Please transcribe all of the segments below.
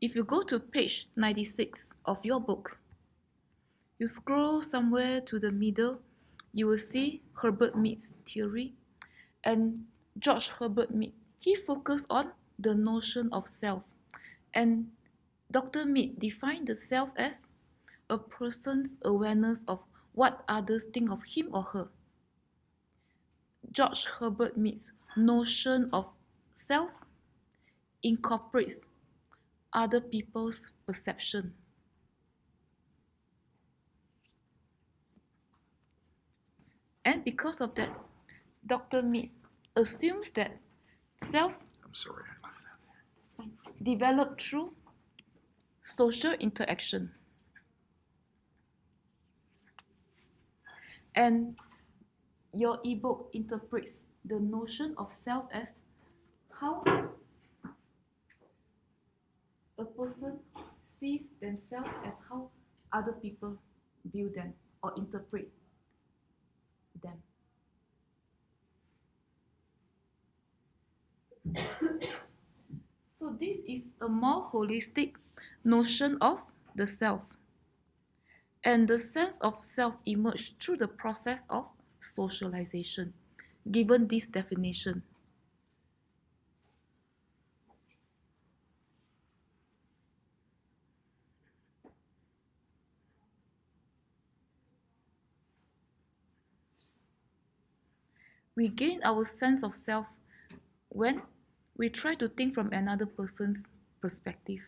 If you go to page 96 of your book, you scroll somewhere to the middle, you will see Herbert Mead's theory. And George Herbert Mead, he focused on the notion of self. And Dr. Mead defined the self as a person's awareness of what others think of him or her. George Herbert Mead's notion of self incorporates other people's perception. And because of that, Dr. Mead assumes that self developed through social interaction. And your ebook interprets the notion of self as how a person sees themselves as how other people view them or interpret them. So this is a more holistic notion of the self. And the sense of self emerged through the process of socialization, given this definition. We gain our sense of self when we try to think from another person's perspective.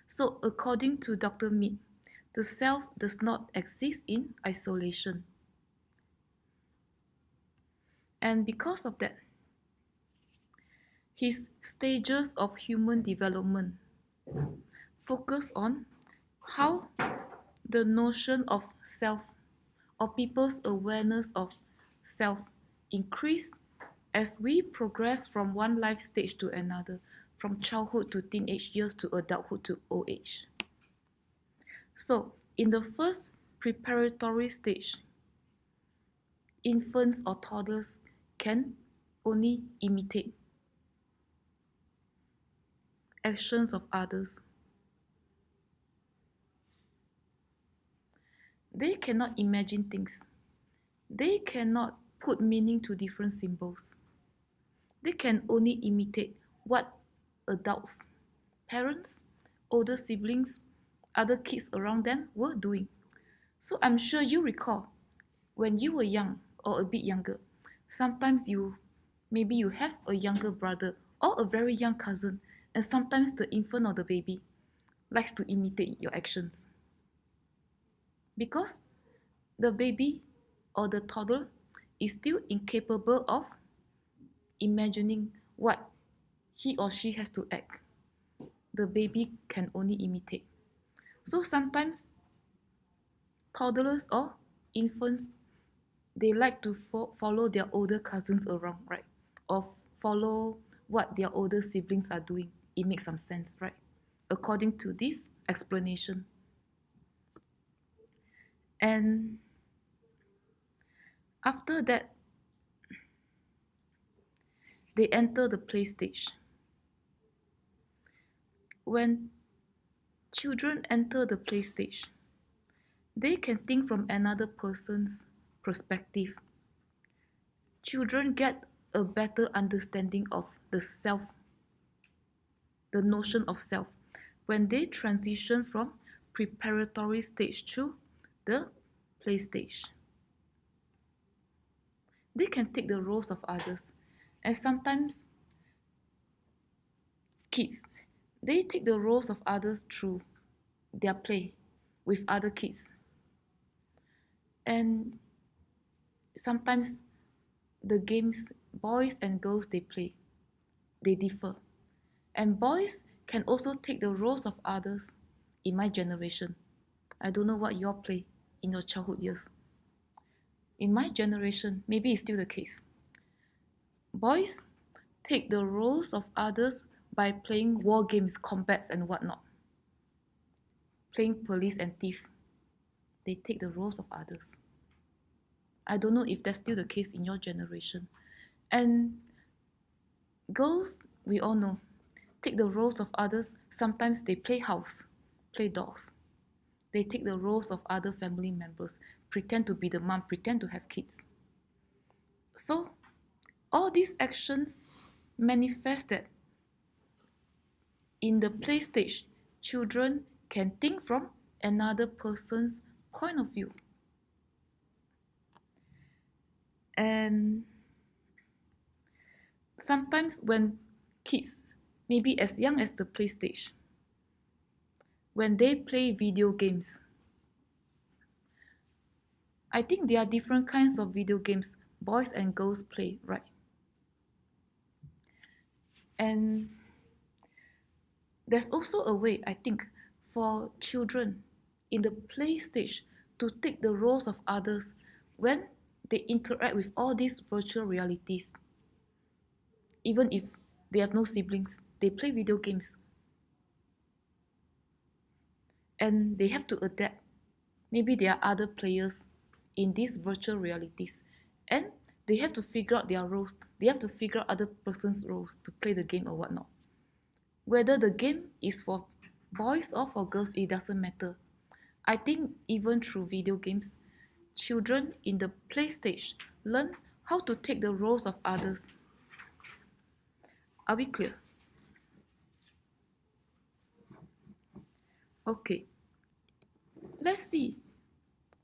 So, according to Dr. Mead, the self does not exist in isolation. And because of that, his stages of human development focus on how the notion of self or people's awareness of self increase as we progress from one life stage to another, from childhood to teenage years to adulthood to old age. So, in the first preparatory stage, infants or toddlers can only imitate actions of others. They cannot imagine things. They cannot put meaning to different symbols. They can only imitate what adults, parents, older siblings, other kids around them were doing. So I'm sure you recall when you were young or a bit younger, sometimes maybe you have a younger brother or a very young cousin, and sometimes the infant or the baby likes to imitate your actions. Because the baby or the toddler is still incapable of imagining what he or she has to act. The baby can only imitate. So sometimes toddlers or infants, they like to follow their older cousins around, right? Or follow what their older siblings are doing. It makes some sense, right? According to this explanation. And after that, they enter the play stage. When children enter the play stage, they can think from another person's perspective. Children get a better understanding of the self, the notion of self, when they transition from preparatory stage to the play stage. They can take the roles of others, and sometimes kids, they take the roles of others through their play with other kids. And sometimes the games boys and girls they play, they differ. And boys can also take the roles of others in my generation. I don't know what you all play in your childhood years. In my generation, maybe it's still the case. Boys take the roles of others by playing war games, combats and whatnot. Playing police and thief. They take the roles of others. I don't know if that's still the case in your generation. And girls, we all know, take the roles of others. Sometimes they play house, play dolls. They take the roles of other family members, pretend to be the mom, pretend to have kids. So all these actions manifest that in the play stage, children can think from another person's point of view. And sometimes when kids, maybe as young as the play stage, when they play video games, I think there are different kinds of video games boys and girls play, right? And there's also a way, I think, for children in the play stage to take the roles of others when they interact with all these virtual realities. Even if they have no siblings, they play video games. And they have to adapt. Maybe there are other players in these virtual realities. And they have to figure out their roles. They have to figure out other person's roles to play the game or whatnot. Whether the game is for boys or for girls, it doesn't matter. I think even through video games, children in the play stage learn how to take the roles of others. Are we clear? Okay. Let's see.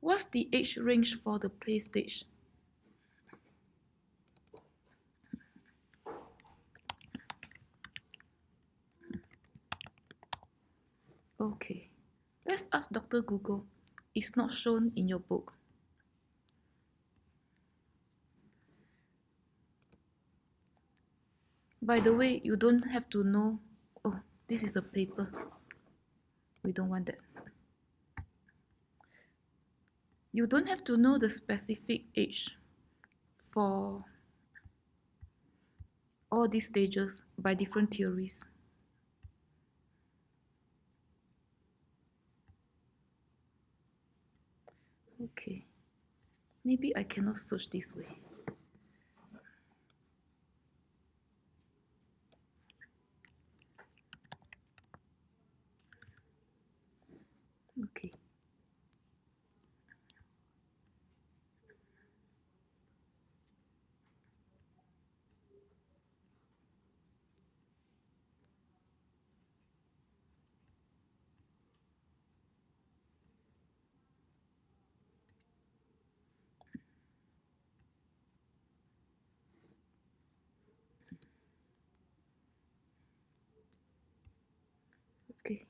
What's the age range for the play stage? Okay. Let's ask Dr. Google. It's not shown in your book. By the way, you don't have to know. Oh, this is a paper. We don't want that. You don't have to know the specific age for all these stages by different theories. Okay, maybe I cannot search this way. Okay. Okay.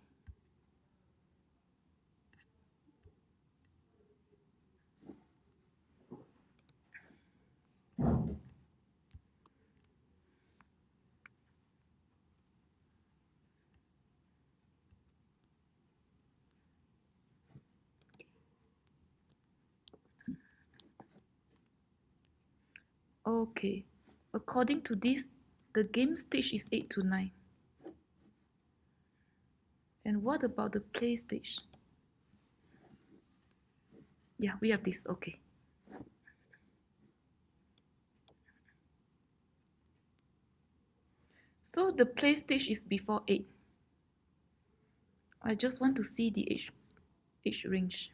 Okay. According to this, the game stage is 8 to 9. And what about the play stage? Yeah, we have this. Okay. So the play stage is before 8. I just want to see the age range.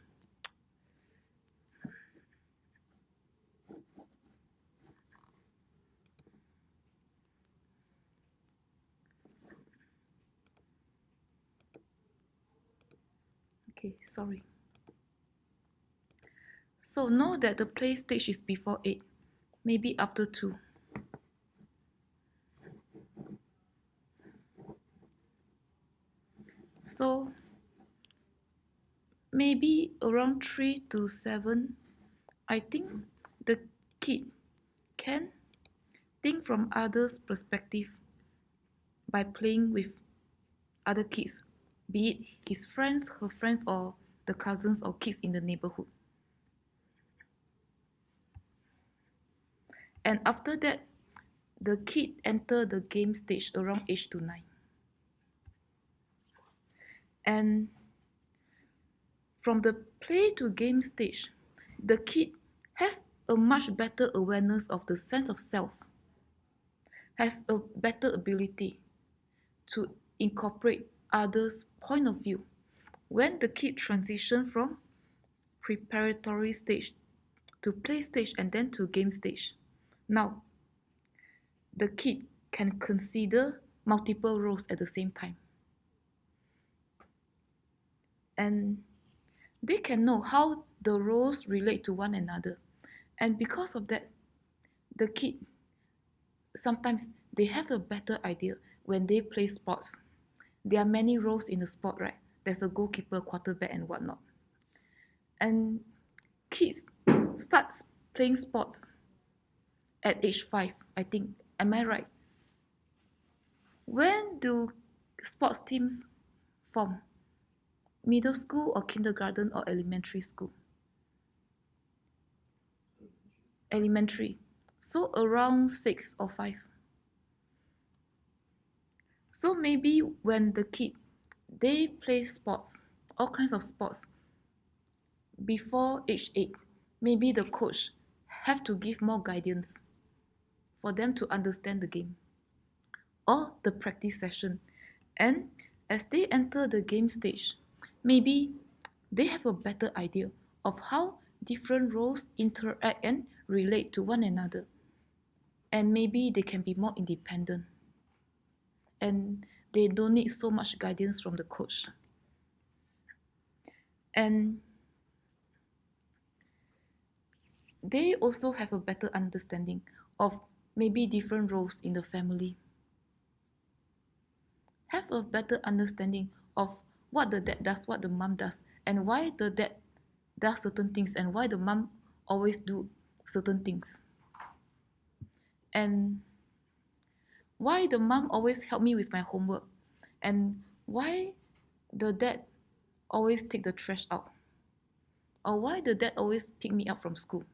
Okay, sorry. So know that the play stage is before 8, maybe after 2. So maybe around 3 to 7, I think the kid can think from others' perspective by playing with other kids, be it his friends, her friends, or the cousins or kids in the neighborhood. And after that, the kid enter the game stage around age to 9. And from the play to game stage, the kid has a much better awareness of the sense of self, has a better ability to incorporate others' point of view. When the kid transition from preparatory stage to play stage and then to game stage, now the kid can consider multiple roles at the same time. And they can know how the roles relate to one another. And because of that, the kid sometimes they have a better idea when they play sports. There are many roles in the sport, right? There's a goalkeeper, quarterback, and whatnot. And kids start playing sports at age 5, I think. Am I right? When do sports teams form? Middle school or kindergarten or elementary school? Elementary. So around 6 or 5. So maybe when the kid, they play sports, all kinds of sports, before age 8, maybe the coach have to give more guidance for them to understand the game or the practice session. And as they enter the game stage, maybe they have a better idea of how different roles interact and relate to one another. And maybe they can be more independent. And they don't need so much guidance from the coach. And they also have a better understanding of maybe different roles in the family. Have a better understanding of what the dad does, what the mom does, and why the dad does certain things and why the mom always do certain things. And why the mom always help me with my homework, and why the dad always take the trash out, or why the dad always pick me up from school.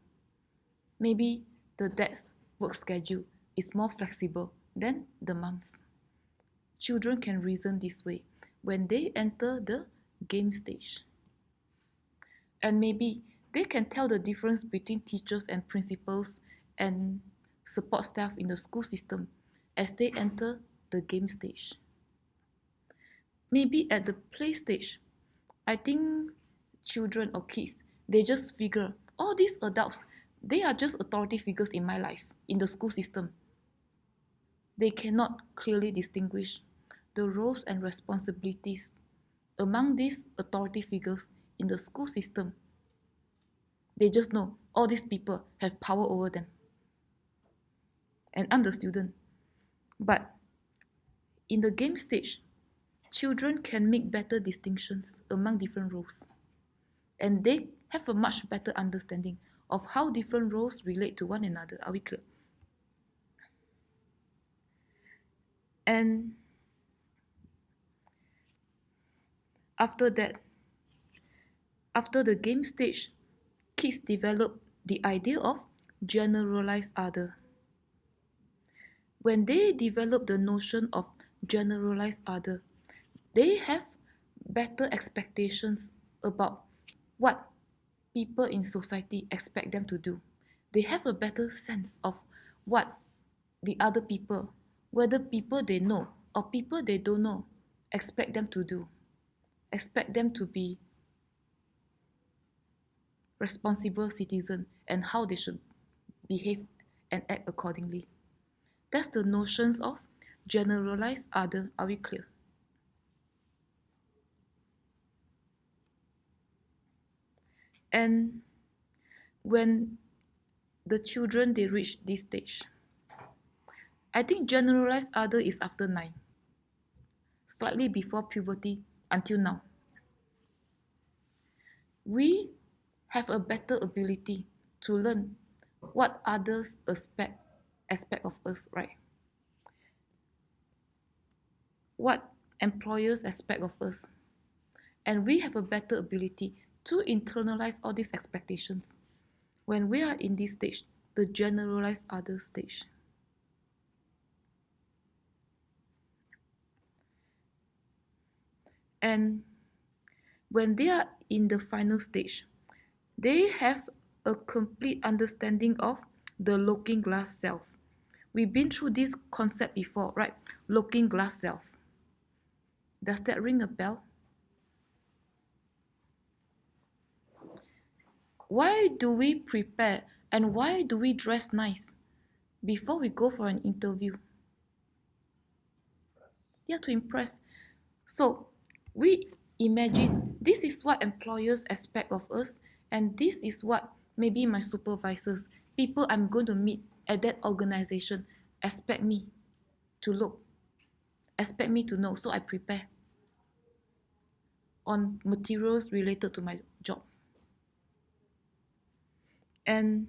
Maybe the dad's work schedule is more flexible than the mom's. Children can reason this way when they enter the game stage. And maybe they can tell the difference between teachers and principals and support staff in the school system as they enter the game stage. Maybe at the play stage, I think children or kids, they just figure all these adults, they are just authority figures in my life, in the school system. They cannot clearly distinguish the roles and responsibilities among these authority figures in the school system. They just know all these people have power over them. And I'm the student. But in the game stage, children can make better distinctions among different roles. And they have a much better understanding of how different roles relate to one another. Are we clear? And after that, after the game stage, kids develop the idea of generalized other. When they develop the notion of generalized other, they have better expectations about what people in society expect them to do. They have a better sense of what the other people, whether people they know or people they don't know, expect them to do, expect them to be responsible citizen and how they should behave and act accordingly. That's the notions of generalized other. Are we clear? And when the children they reach this stage, I think generalized other is after 9, slightly before puberty until now. We have a better ability to learn what others aspect of us, right? What employers expect of us. And we have a better ability to internalize all these expectations when we are in this stage, the generalized other stage. And when they are in the final stage, they have a complete understanding of the looking glass self. We've been through this concept before, right? Looking glass self. Does that ring a bell? Why do we prepare and why do we dress nice before we go for an interview? Yeah, to impress. So we imagine this is what employers expect of us, and this is what maybe my supervisors, people I'm going to meet at that organization, expect me to look, expect me to know. So I prepare on materials related to my job. And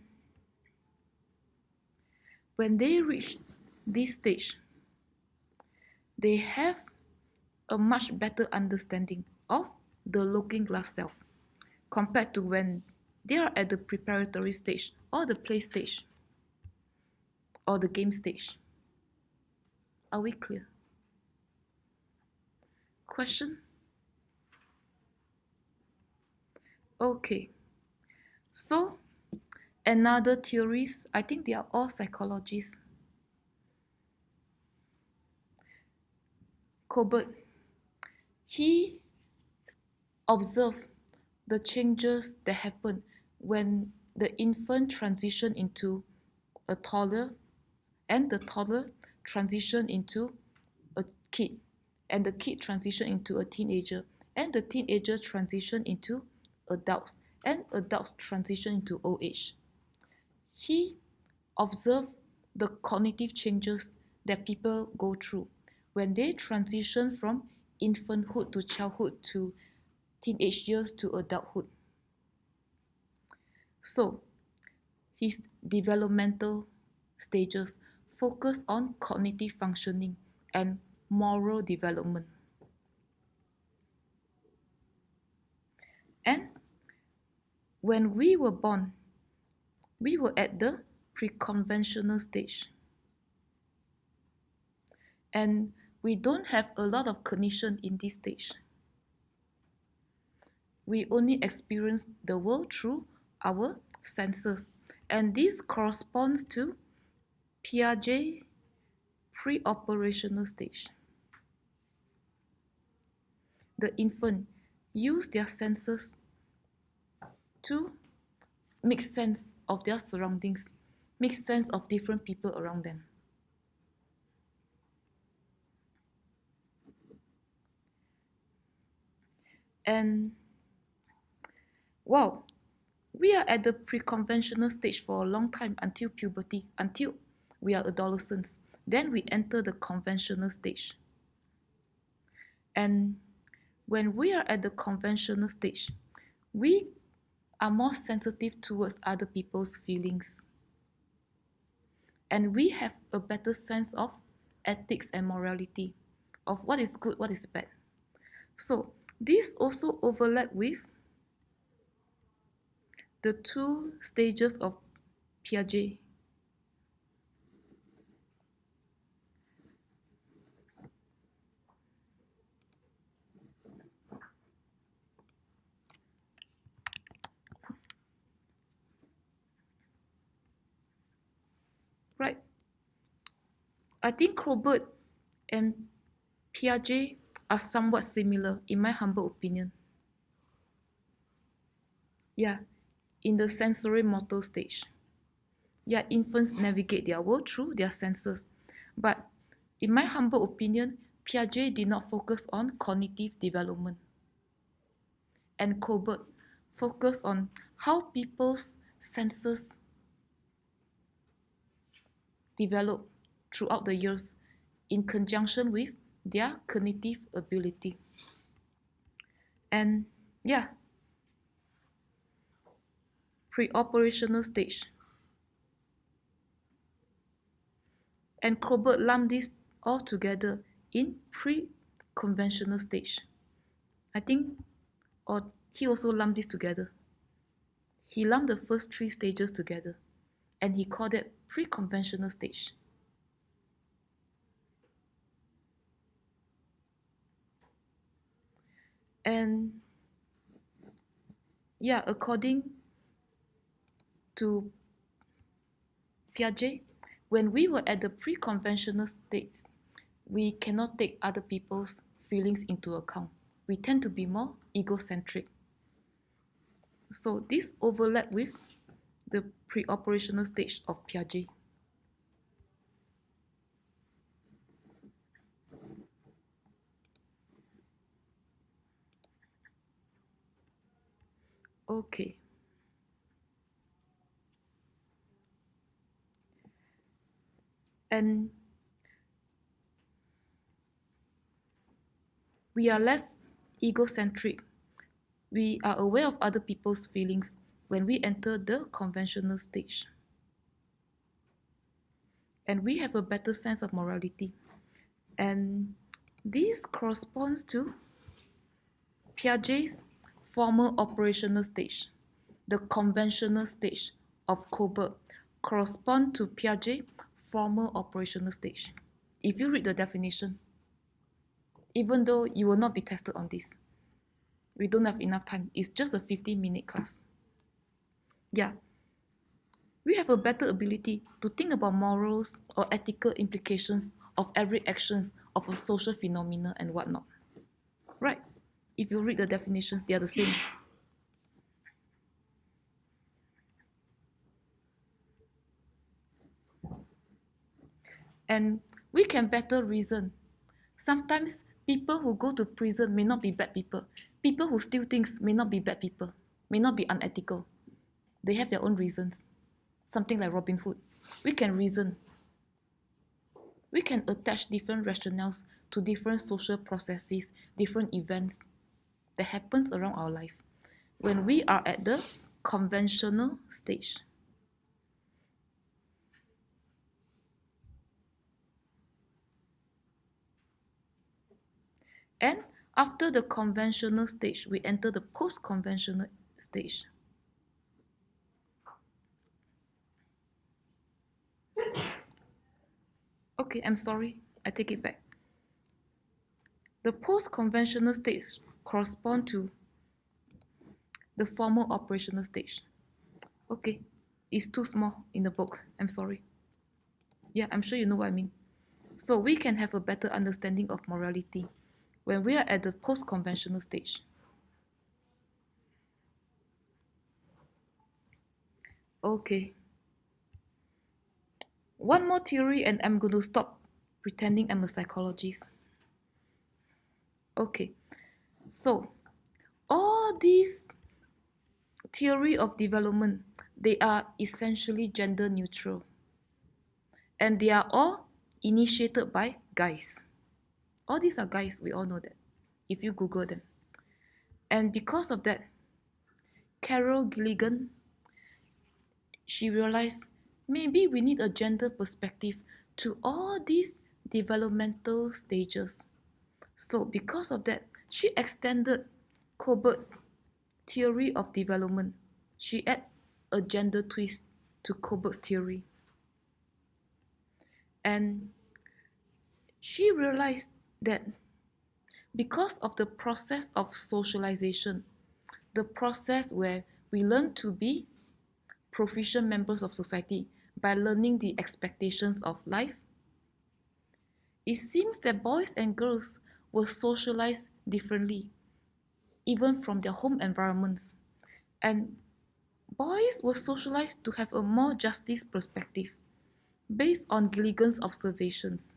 when they reach this stage, they have a much better understanding of the looking glass self compared to when they are at the preparatory stage or the play stage or the game stage. Are we clear? Question? Okay. So, another theories, I think they are all psychologists. Colbert, he observed the changes that happen when the infant transition into a toddler and the toddler transition into a kid and the kid transition into a teenager and the teenager transition into adults and adults transition into old age. He observed the cognitive changes that people go through when they transition from infanthood to childhood to teenage years to adulthood. So, his developmental stages focus on cognitive functioning and moral development. And when we were born, we were at the pre-conventional stage. And we don't have a lot of cognition in this stage. We only experience the world through our senses. And this corresponds to Piaget pre-operational stage. The infant use their senses to make sense of their surroundings, make sense of different people around them. And wow, we are at the pre-conventional stage for a long time until puberty, until we are adolescents. Then we enter the conventional stage. And when we are at the conventional stage, we are more sensitive towards other people's feelings. And we have a better sense of ethics and morality, of what is good, what is bad. So this also overlap with the two stages of Piaget. Right? I think Colbert and Piaget are somewhat similar, in my humble opinion. Yeah, in the sensory motor stage. Yeah, infants navigate their world through their senses. But in my humble opinion, Piaget did not focus on cognitive development. And Colbert focused on how people's senses develop throughout the years in conjunction with their cognitive ability. And yeah, pre-operational stage. And Colbert lumped this all together in pre-conventional stage. I think, or he also lumped this together. He lumped the first three stages together and he called it pre-conventional stage. And yeah, according to Piaget, when we were at the pre-conventional states, we cannot take other people's feelings into account. We tend to be more egocentric. So this overlap with the pre-operational stage of Piaget. Okay. And we are less egocentric. We are aware of other people's feelings when we enter the conventional stage. And we have a better sense of morality. And this corresponds to Piaget's former operational stage. The conventional stage of Colbert correspond to Piaget's former operational stage. If you read the definition, even though you will not be tested on this, we don't have enough time. It's just a 15-minute class. Yeah. We have a better ability to think about morals or ethical implications of every actions of a social phenomena and whatnot. Right? If you read the definitions, they are the same. And we can better reason. Sometimes people who go to prison may not be bad people. People who steal things may not be bad people, may not be unethical. They have their own reasons. Something like Robin Hood. We can reason. We can attach different rationales to different social processes, different events that happens around our life when we are at the conventional stage. And after the conventional stage, we enter the post-conventional stage. Okay, I'm sorry, I take it back. The post-conventional stage correspond to the former operational stage. Okay, it's too small in the book, I'm sorry. Yeah, I'm sure you know what I mean. So we can have a better understanding of morality when we are at the post-conventional stage. Okay. One more theory and I'm going to stop pretending I'm a psychologist. Okay. So, all these theory of development, they are essentially gender neutral. And they are all initiated by guys. All these are guys, we all know that, if you Google them. And because of that, Carol Gilligan, she realized maybe we need a gender perspective to all these developmental stages. So because of that, she extended Colbert's theory of development. She added a gender twist to Colbert's theory. And she realized that because of the process of socialization, the process where we learn to be proficient members of society by learning the expectations of life, it seems that boys and girls were socialized differently, even from their home environments. And boys were socialized to have a more justice perspective based on Gilligan's observations.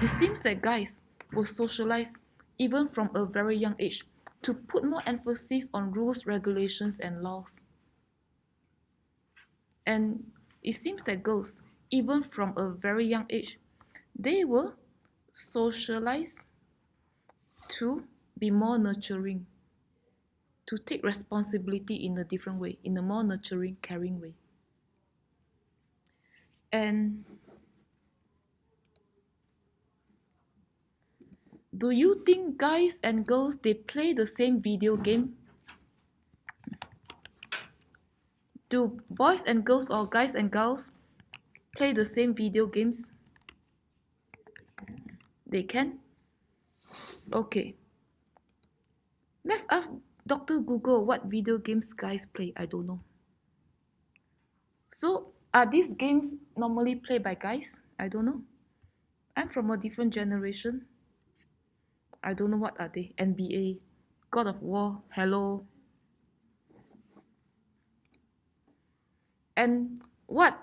It seems that guys were socialized even from a very young age to put more emphasis on rules, regulations, and laws. And it seems that girls, even from a very young age, they were socialized to be more nurturing, to take responsibility in a different way, in a more nurturing, caring way. And do you think guys and girls, they play the same video game? Do boys and girls or guys and girls play the same video games? They can? Okay. Let's ask Dr. Google what video games guys play. I don't know. So, are these games normally played by guys? I don't know. I'm from a different generation. I don't know what are they. NBA, God of War, Hello. And what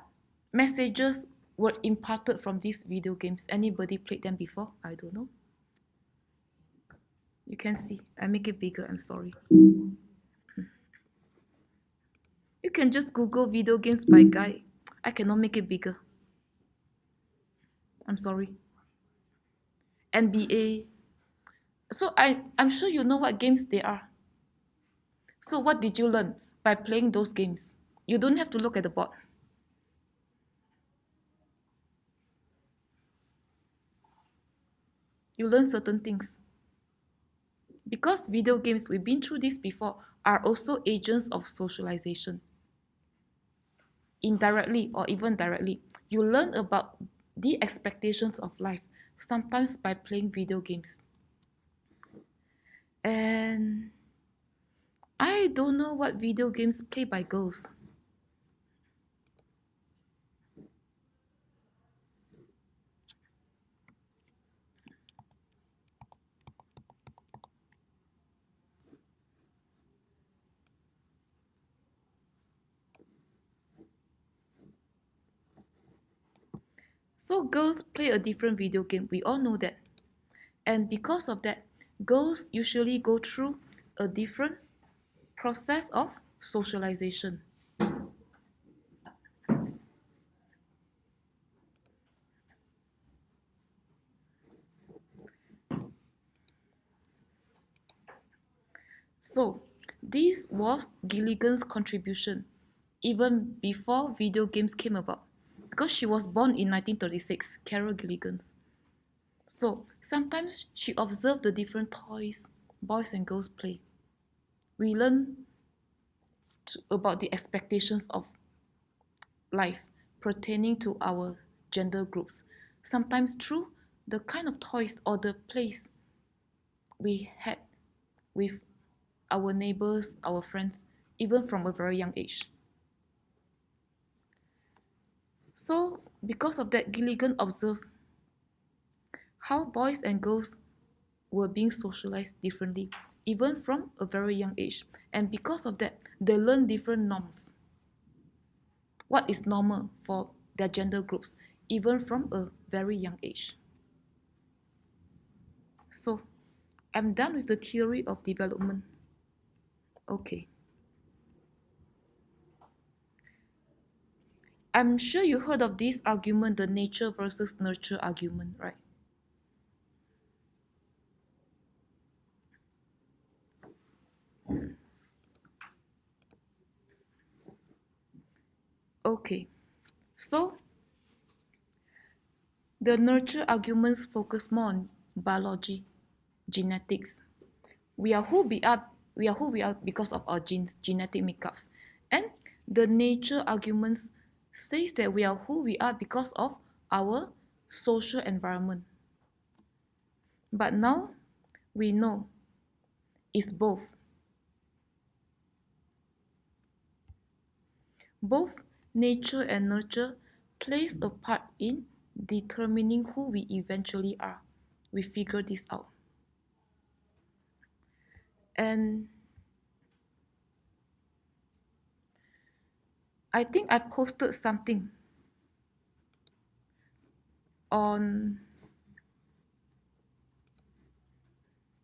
messages were imparted from these video games? Anybody played them before? I don't know. You can see. I make it bigger. I'm sorry. You can just Google video games by Guy. I cannot make it bigger. I'm sorry. NBA. So I'm sure you know what games they are. So what did you learn by playing those games? You don't have to look at the board. You learn certain things. Because video games, we've been through this before, are also agents of socialization. Indirectly or even directly, you learn about the expectations of life, sometimes by playing video games. And I don't know what video games played by girls. So girls play a different video game. We all know that. And because of that, girls usually go through a different process of socialization. So, this was Gilligan's contribution even before video games came about, because she was born in 1936, Carol Gilligan's. So, sometimes she observed the different toys boys and girls play. We learn about the expectations of life pertaining to our gender groups, sometimes through the kind of toys or the plays we had with our neighbors, our friends, even from a very young age. So, because of that, Gilligan observed how boys and girls were being socialized differently, even from a very young age. And because of that, they learn different norms. What is normal for their gender groups, even from a very young age. So, I'm done with the theory of development. Okay. I'm sure you heard of this argument, the nature versus nurture argument, right? Okay. So, the nurture arguments focus more on biology, genetics. We are who we are because of our genes, genetic makeups. And the nature arguments says that we are who we are because of our social environment. But now we know it's both. Both nature and nurture plays a part in determining who we eventually are. We figure this out. And I think I posted something on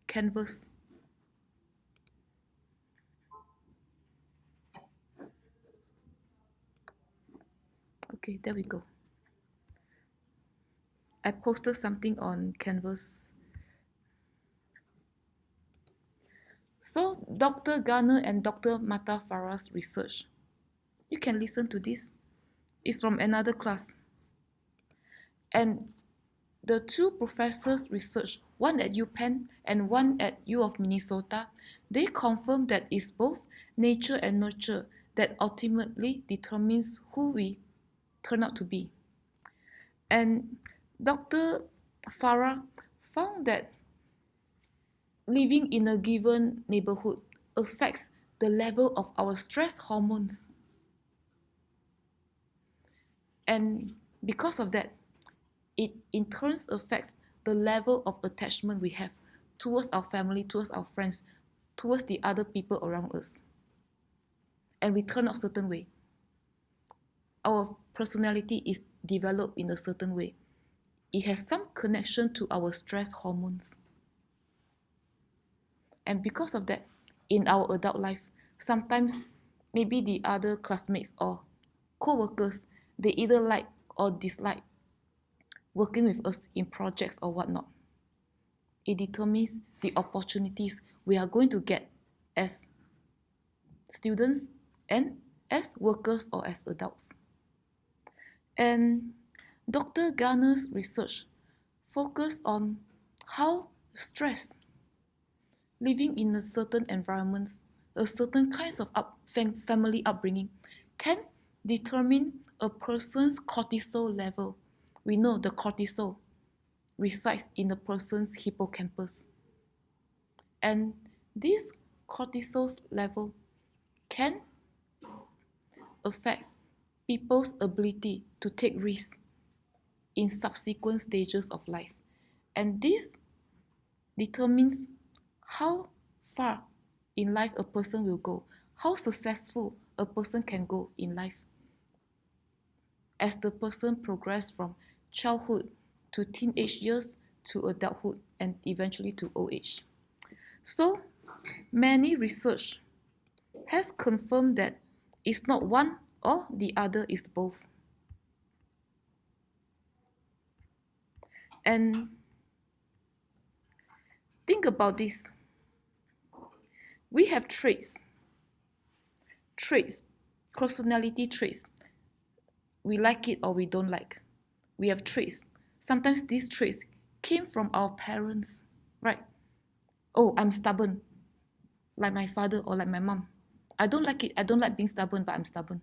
Canvas. Okay, there we go. I posted something on Canvas. So, Dr. Garner and Dr. Mata Farah's research. You can listen to this. It's from another class. And the two professors' research, one at UPenn and one at U of Minnesota, they confirm that it's both nature and nurture that ultimately determines who we turn out to be. And Dr. Farah found that living in a given neighborhood affects the level of our stress hormones. And because of that, it in turn affects the level of attachment we have towards our family, towards our friends, towards the other people around us. And we turn out certain way. Our personality is developed in a certain way. It has some connection to our stress hormones. And because of that, in our adult life, sometimes maybe the other classmates or co-workers, they either like or dislike working with us in projects or whatnot. It determines the opportunities we are going to get as students and as workers or as adults. And Dr. Garner's research focused on how stress, living in a certain environments, a certain kinds of family upbringing, can determine a person's cortisol level. We know the cortisol resides in a person's hippocampus. And this cortisol level can affect people's ability to take risks in subsequent stages of life. And this determines how far in life a person will go, how successful a person can go in life as the person progresses from childhood to teenage years to adulthood and eventually to old age. So many research has confirmed that it's not one or the other, is both. And think about this. We have traits, personality traits. We like it or we don't like. We have traits. Sometimes these traits came from our parents, right? Oh, I'm stubborn, like my father or like my mom. I don't like it. I don't like being stubborn, but I'm stubborn.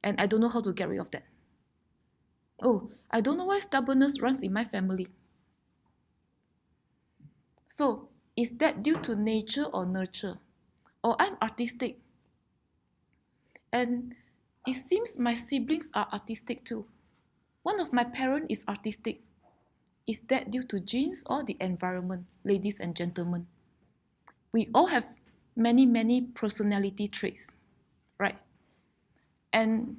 And I don't know how to get rid of that. Oh, I don't know why stubbornness runs in my family. So, is that due to nature or nurture? Or I'm artistic. And it seems my siblings are artistic too. One of my parents is artistic. Is that due to genes or the environment, ladies and gentlemen? We all have many personality traits, right? And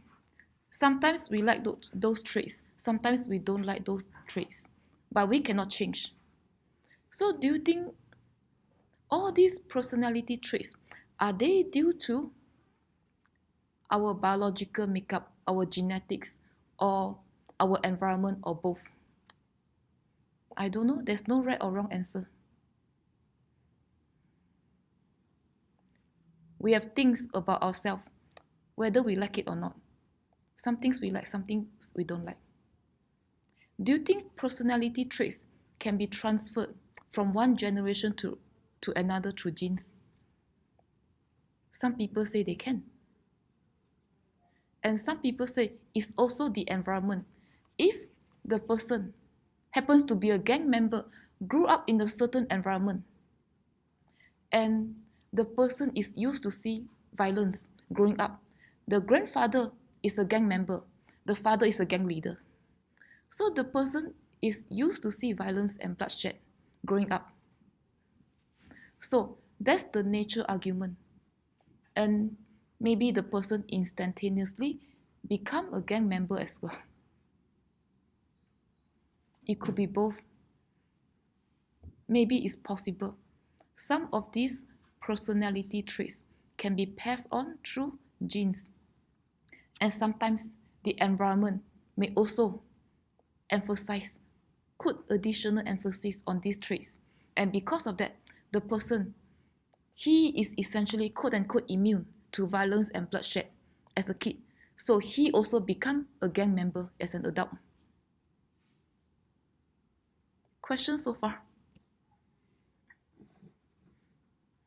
sometimes we like those traits, sometimes we don't like those traits, but we cannot change. So do you think all these personality traits, are they due to our biological makeup, our genetics, or our environment, or both? I don't know. There's no right or wrong answer. We have things about ourselves, whether we like it or not. Some things we like, some things we don't like. Do you think personality traits can be transferred from one generation to another through genes? Some people say they can. And some people say it's also the environment. If the person happens to be a gang member, grew up in a certain environment, and the person is used to see violence growing up. The grandfather is a gang member, the father is a gang leader. So the person is used to see violence and bloodshed growing up. So that's the nature argument. And maybe the person instantaneously become a gang member as well. It could be both. Maybe it's possible. Some of these personality traits can be passed on through genes. And sometimes the environment may also put additional emphasis on these traits. And because of that, the person, he is essentially quote unquote immune to violence and bloodshed as a kid. So he also become a gang member as an adult. Questions so far?